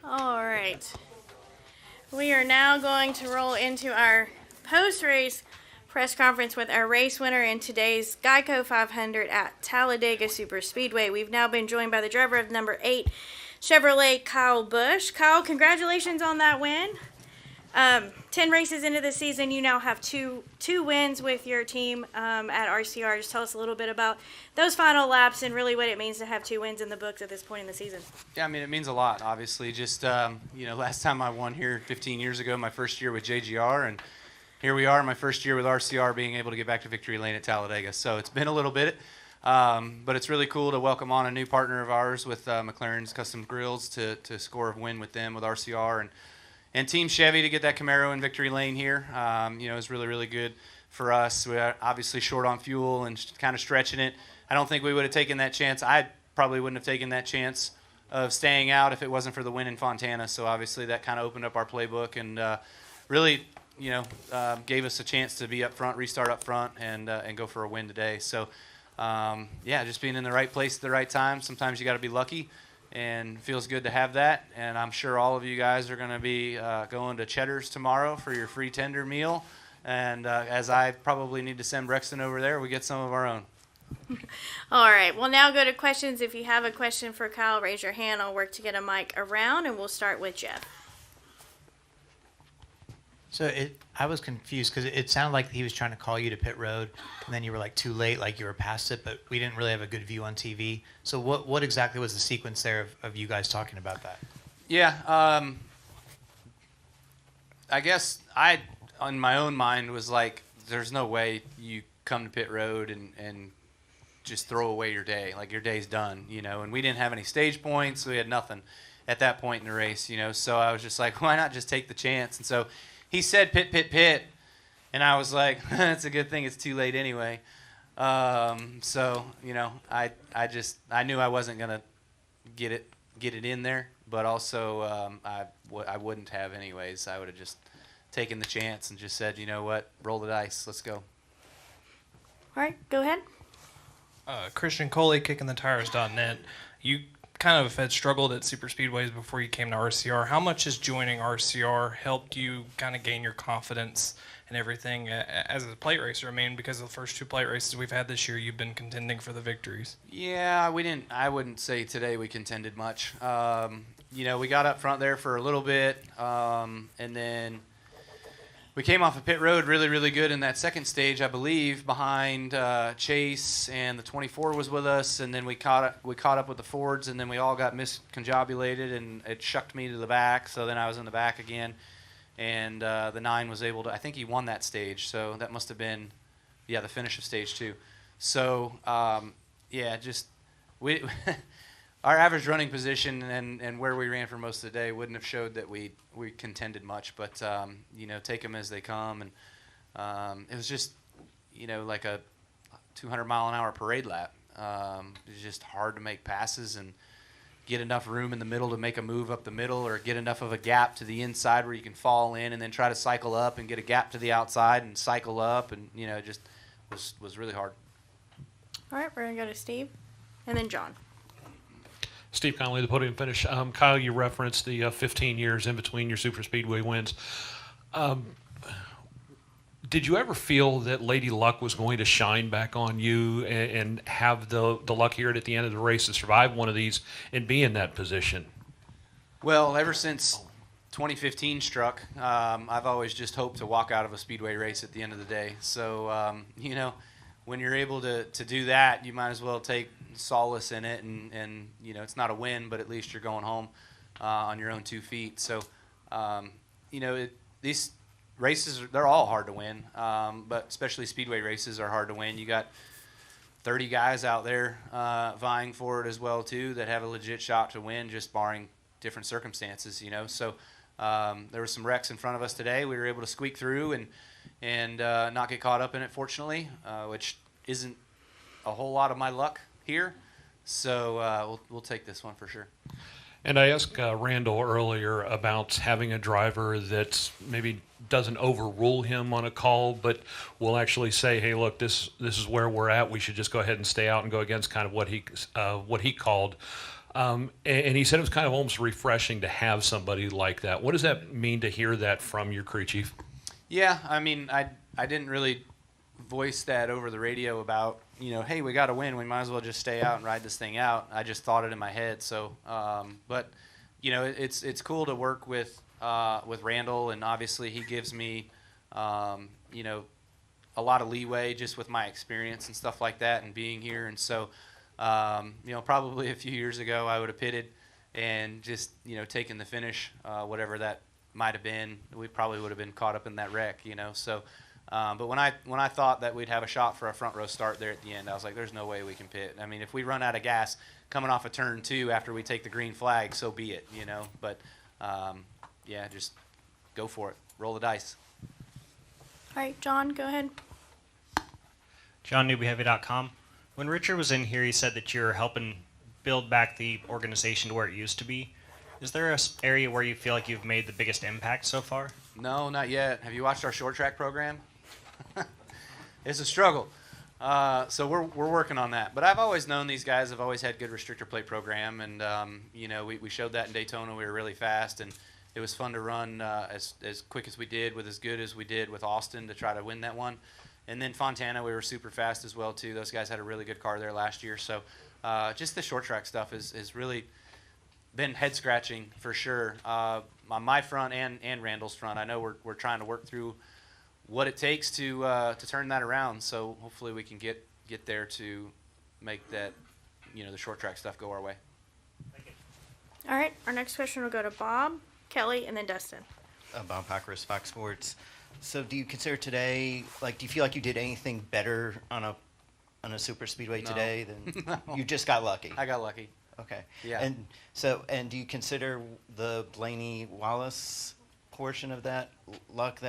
All right. We are now going to roll into our post-race press conference with our race winner in today's Geico 500 at Talladega Superspeedway. We've now been joined by the driver of number 8 Chevrolet, Kyle Busch. Kyle, congratulations on that win. 10 races into the season, you now have two wins with your team at RCR. Just tell us a little bit about those final laps and really what it means to have 2 wins in the books at this point in the season. Yeah, I mean, it means a lot, obviously. Just, last time I won here 15 years ago, my first year with JGR, and here we are, my first year with RCR, being able to get back to victory lane at Talladega. So it's been a little bit, but it's really cool to welcome on a new partner of ours with McLaren's Custom Grills to score a win with them with RCR. And Team Chevy to get that Camaro in victory lane here, is really, really good for us. We're obviously short on fuel and kind of stretching it. I don't think we would have taken that chance. I probably wouldn't have taken that chance of staying out if it wasn't for the win in Fontana. So obviously that kind of opened up our playbook and really, gave us a chance to be up front, restart up front, and go for a win today. So, just being in the right place at the right time. Sometimes you got to be lucky. And feels good to have that. And I'm sure all of you guys are going to be going to Cheddar's tomorrow for your free tender meal. And as I probably need to send Brexton over there, we get some of our own. All right. We'll now go to questions. If you have a question for Kyle, raise your hand. I'll work to get a mic around, and we'll start with Jeff. So I was confused because it sounded like he was trying to call you to pit road, and then you were like too late, like you were past it, but we didn't really have a good view on TV. So what exactly was the sequence there of you guys talking about that? Yeah, I guess I, on my own mind, was like, there's no way you come to pit road and just throw away your day. Like, your day's done, and we didn't have any stage points. We had nothing at that point in the race, so I was just like, why not just take the chance? And so he said pit, pit, pit, and I was like, that's a good thing it's too late anyway. I knew I wasn't going to get it in there, but also I wouldn't have anyways. I would have just taken the chance and just said, you know what, roll the dice, let's go. All right, go ahead. Christian Coley, kickingthetires.net. You kind of had struggled at super speedways before you came to RCR. How much has joining RCR helped you kind of gain your confidence and everything as a plate racer? I mean, because of the first 2 plate races we've had this year, you've been contending for the victories. Yeah, I wouldn't say today we contended much. We got up front there for a little bit, and then we came off of pit road really, really good in that second stage, I believe, behind Chase, and the 24 was with us, and then we caught up with the Fords, and then we all got misconjobulated, and it shucked me to the back, so then I was in the back again, and the 9 was able to, I think he won that stage, so that must have been, the finish of stage 2. So, we our average running position and where we ran for most of the day wouldn't have showed that we contended much, but take them as they come, and it was just like a 200-mile-an-hour parade lap. It was just hard to make passes and get enough room in the middle to make a move up the middle, or get enough of a gap to the inside where you can fall in and then try to cycle up and get a gap to the outside and cycle up, and it just was really hard. All right, we're going to go to Steve and then John. Steve Conley, the podium finish. Kyle, you referenced the 15 years in between your super speedway wins. Did you ever feel that Lady Luck was going to shine back on you and have the luck here at the end of the race to survive one of these and be in that position? Well, ever since 2015 struck, I've always just hoped to walk out of a speedway race at the end of the day. So, when you're able to do that, you might as well take solace in it, and it's not a win, but at least you're going home on your own 2 feet. So these races, they're all hard to win, but especially speedway races are hard to win. You got 30 guys out there vying for it as well too that have a legit shot to win, just barring different circumstances. So there were some wrecks in front of us today. We were able to squeak through and not get caught up in it, fortunately, which isn't a whole lot of my luck here, so we'll take this one for sure. And I asked Randall earlier about having a driver that maybe doesn't overrule him on a call, but will actually say, hey, look, this is where we're at. We should just go ahead and stay out and go against kind of what he called. And he said it was kind of almost refreshing to have somebody like that. What does that mean to hear that from your crew chief? Yeah, I mean, I didn't really voice that over the radio about, hey, we got to win. We might as well just stay out and ride this thing out. I just thought it in my head. So, but it's cool to work with Randall, and obviously he gives me, a lot of leeway just with my experience and stuff like that and being here. And so, probably a few years ago I would have pitted and just, taken the finish, whatever that might have been. We probably would have been caught up in that wreck, So, but when I thought that we'd have a shot for a front row start there at the end, I was like, there's no way we can pit. I mean, if we run out of gas coming off of turn 2 after we take the green flag, so be it, But, yeah, just go for it. Roll the dice. All right, John, go ahead. JohnNewbyHeavy.com. When Richard was in here, he said that you're helping build back the organization to where it used to be. Is there an area where you feel like you've made the biggest impact so far? No, not yet. Have you watched our short track program? It's a struggle. So we're working on that. But I've always known these guys have always had good restrictor plate program, and we showed that in Daytona. We were really fast, and it was fun to run as quick as we did, with as good as we did with Austin to try to win that one. And then Fontana, we were super fast as well too. Those guys had a really good car there last year. So just the short track stuff has really been head scratching for sure. On my front and Randall's front, I know we're trying to work through what it takes to turn that around. So hopefully we can get there to make that the short track stuff go our way. All right, our next question will go to Bob, Kelly, and then Dustin. Bob Packers, Fox Sports. So do you consider today, do you feel like you did anything better on a super speedway No. today than No. you just got lucky? I got lucky. Okay. Yeah. And do you consider the Blaney Wallace portion of that luck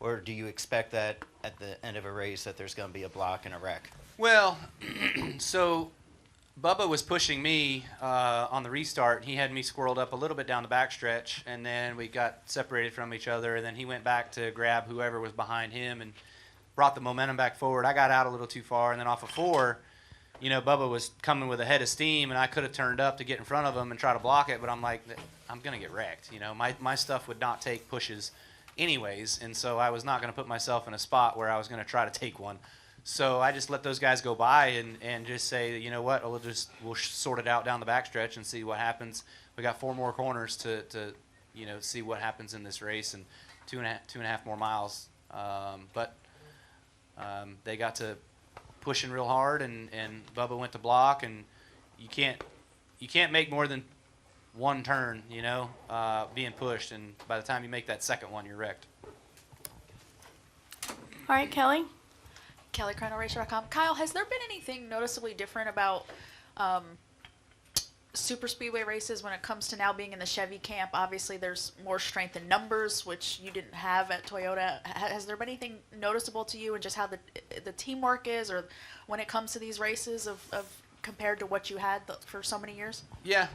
or do you expect that at the end of a race that there's going to be a block and a wreck? Well, so Bubba was pushing me on the restart. He had me squirreled up a little bit down the backstretch, and then we got separated from each other, and then he went back to grab whoever was behind him and brought the momentum back forward. I got out a little too far, and then off of 4, Bubba was coming with a head of steam, and I could have turned up to get in front of him and try to block it, but I'm like, I'm going to get wrecked. My stuff would not take pushes anyways, and so I was not going to put myself in a spot where I was going to try to take one. So I just let those guys go by and just say, you know what, we'll sort it out down the backstretch and see what happens. We got 4 more corners to see what happens in this race, and 2.5 more miles. But they got to pushing real hard, and Bubba went to block, and you can't make more than one turn, being pushed, and by the time you make that second one, you're wrecked. All right, Kelly. Kelly, ChronoRacer.com. Kyle, has there been anything noticeably different about super speedway races when it comes to now being in the Chevy camp? Obviously, there's more strength in numbers, which you didn't have at Toyota. Has there been anything noticeable to you and just how the teamwork is, or when it comes to these races of compared to what you had for so many years? Yeah,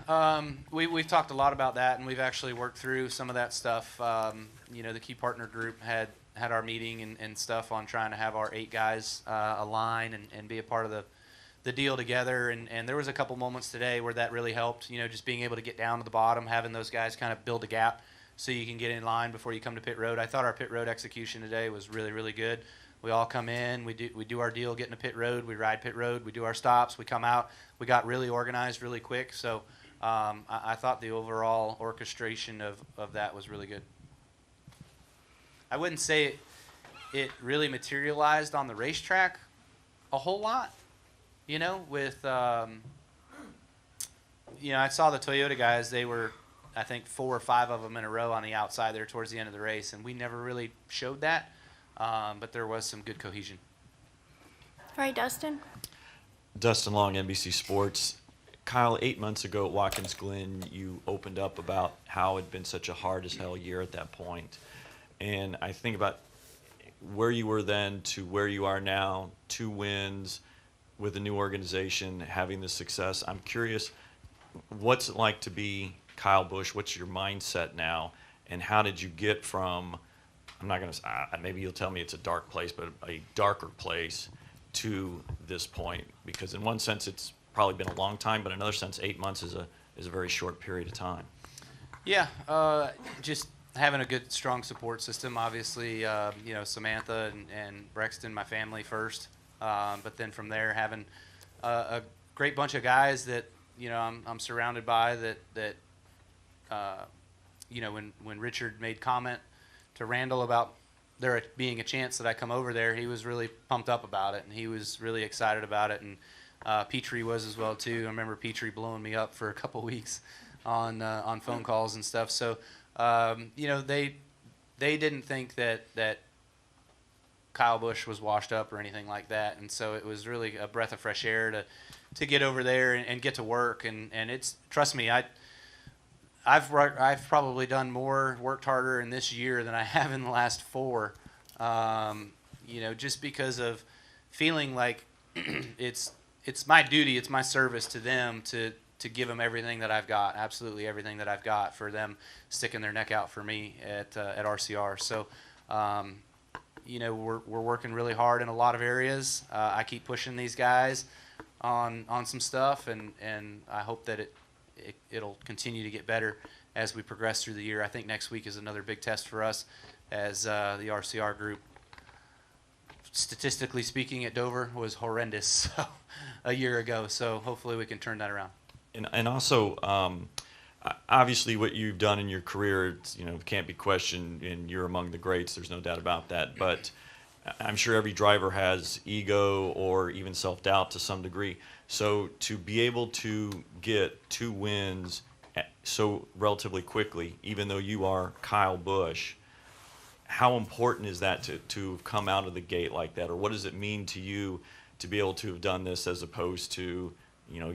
we've talked a lot about that, and we've actually worked through some of that stuff. The key partner group had our meeting and stuff on trying to have our 8 guys align and be a part of the deal together. And there was a couple moments today where that really helped, just being able to get down to the bottom, having those guys kind of build a gap so you can get in line before you come to pit road. I thought our pit road execution today was really, really good. We all come in, we do our deal, get into pit road, we ride pit road, we do our stops, we come out. We got really organized really quick. So I thought the overall orchestration of that was really good. I wouldn't say it really materialized on the racetrack a whole lot, with, I saw the Toyota guys, they were, I think, 4 or 5 of them in a row on the outside there towards the end of the race, and we never really showed that, but there was some good cohesion. All right, Dustin. Dustin Long, NBC Sports. Kyle, 8 months ago at Watkins Glen, you opened up about how it had been such a hard as hell year at that point. And I think about where you were then to where you are now, 2 wins with a new organization, having the success. I'm curious, what's it like to be Kyle Busch? What's your mindset now? And how did you get from, I'm not going to, maybe you'll tell me it's a dark place, but a darker place to this point? Because in one sense, it's probably been a long time, but in another sense, 8 months is a very short period of time. Yeah, just having a good, strong support system. Obviously, Samantha and Brexton, my family first, but then from there, having a great bunch of guys that I'm surrounded by. That when Richard made comment to Randall about there being a chance that I come over there, he was really pumped up about it, and he was really excited about it, and Petrie was as well too. I remember Petrie blowing me up for a couple weeks on phone calls and stuff. So they didn't think that Kyle Busch was washed up or anything like that, and so it was really a breath of fresh air to get over there and get to work. And it's, trust me, I've probably worked harder in this year than I have in the last 4. Just because of feeling like it's my duty, it's my service to them to give them everything that I've got, absolutely everything that I've got, for them sticking their neck out for me at RCR. So, we're working really hard in a lot of areas. I keep pushing these guys on some stuff, and I hope that it'll continue to get better as we progress through the year. I think next week is another big test for us as the RCR group, statistically speaking, at Dover was horrendous a year ago. So hopefully we can turn that around. And also, obviously, what you've done in your career, can't be questioned, and you're among the greats. There's no doubt about that. But I'm sure every driver has ego or even self-doubt to some degree. So to be able to get 2 wins so relatively quickly, even though you are Kyle Busch, how important is that to come out of the gate like that? Or what does it mean to you to be able to have done this as opposed to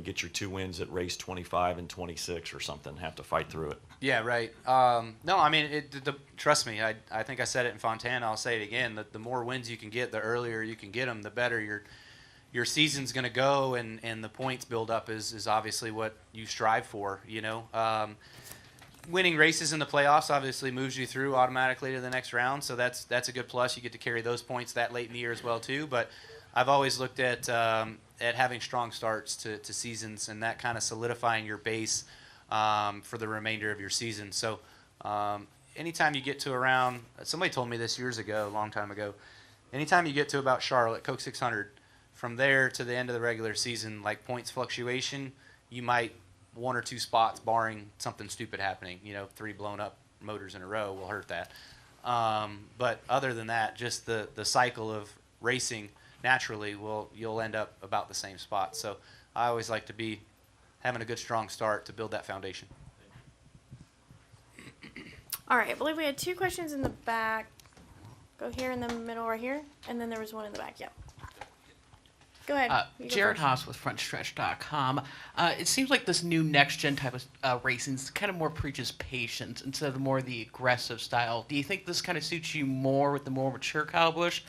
get your 2 wins at race 25 and 26 or something, have to fight through it? Yeah, right. No, I mean, trust me, I think I said it in Fontana, I'll say it again, the more wins you can get, the earlier you can get them, the better your season's going to go, and the points build up is obviously what you strive for, Winning races in the playoffs obviously moves you through automatically to the next round, so that's a good plus. You get to carry those points that late in the year as well too, but I've always looked at having strong starts to seasons, and that kind of solidifying your base for the remainder of your season. So anytime you get to around, somebody told me this years ago, a long time ago, anytime you get to about Charlotte, Coke 600, from there to the end of the regular season, like points fluctuation, you might 1 or 2 spots, barring something stupid happening, 3 blown up motors in a row will hurt that. But other than that, just the cycle of racing naturally you'll end up about the same spot. So I always like to be having a good, strong start to build that foundation. All right, I believe we had 2 questions in the back. Go here in the middle right here, and then there was one in the back. Yep. Go ahead. You go Jared first. Haas with FrontStretch.com. It seems like this new next-gen type of racing kind of more preaches patience instead of more the aggressive style. Do you think this kind of suits you more with the more mature Kyle Busch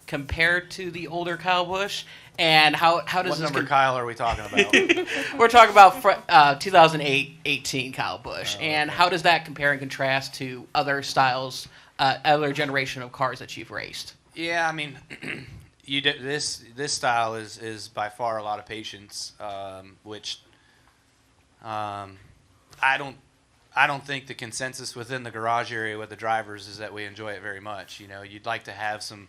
compared to the older Kyle Busch? And how does what this number Kyle are we talking about? We're talking about 2008-18 Kyle Busch. And how does that compare and contrast to other styles, other generation of cars that you've raced? Yeah, I mean, this style is by far a lot of patience, which I don't think the consensus within the garage area with the drivers is that we enjoy it very much. You'd like to have some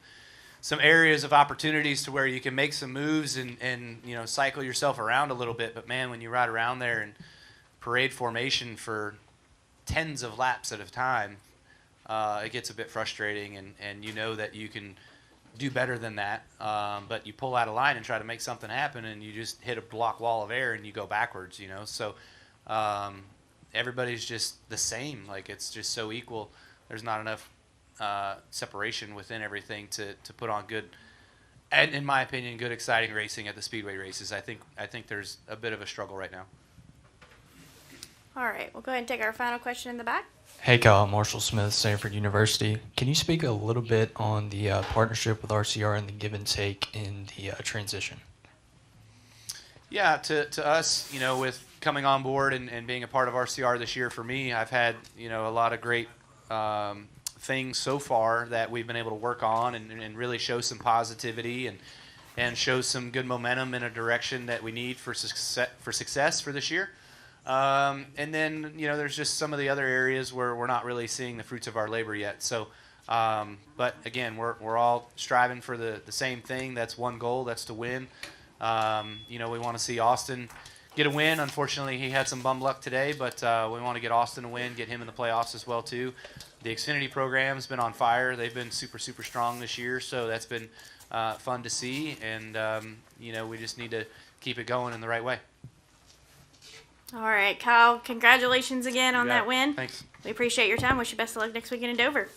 areas of opportunities to where you can make some moves and cycle yourself around a little bit. But man, when you ride around there in parade formation for tens of laps at a time, it gets a bit frustrating, and that you can do better than that, but you pull out of line and try to make something happen, and you just hit a block wall of air and you go backwards, So everybody's just the same. Like, it's just so equal. There's not enough separation within everything to put on good, and in my opinion, good, exciting racing at the speedway races. I think there's a bit of a struggle right now. All right, we'll go ahead and take our final question in the back. Hey, Kyle. Marshall Smith, Stanford University. Can you speak a little bit on the partnership with RCR and the give and take in the transition? Yeah, to us, with coming on board and being a part of RCR this year, for me, I've had, a lot of great things so far that we've been able to work on and really show some positivity. and shows some good momentum in a direction that we need for success for this year. And then, there's just some of the other areas where we're not really seeing the fruits of our labor yet. So, but again, we're all striving for the same thing. That's one goal. That's to win. We want to see Austin get a win. Unfortunately, he had some bum luck today, but we want to get Austin a win, get him in the playoffs as well too. The Xfinity program's been on fire. They've been super, super strong this year, so that's been fun to see. And we just need to keep it going in the right way. All right, Kyle, congratulations again on You got that it. win. Thanks. We appreciate your time. Wish you best of luck next weekend in Dover.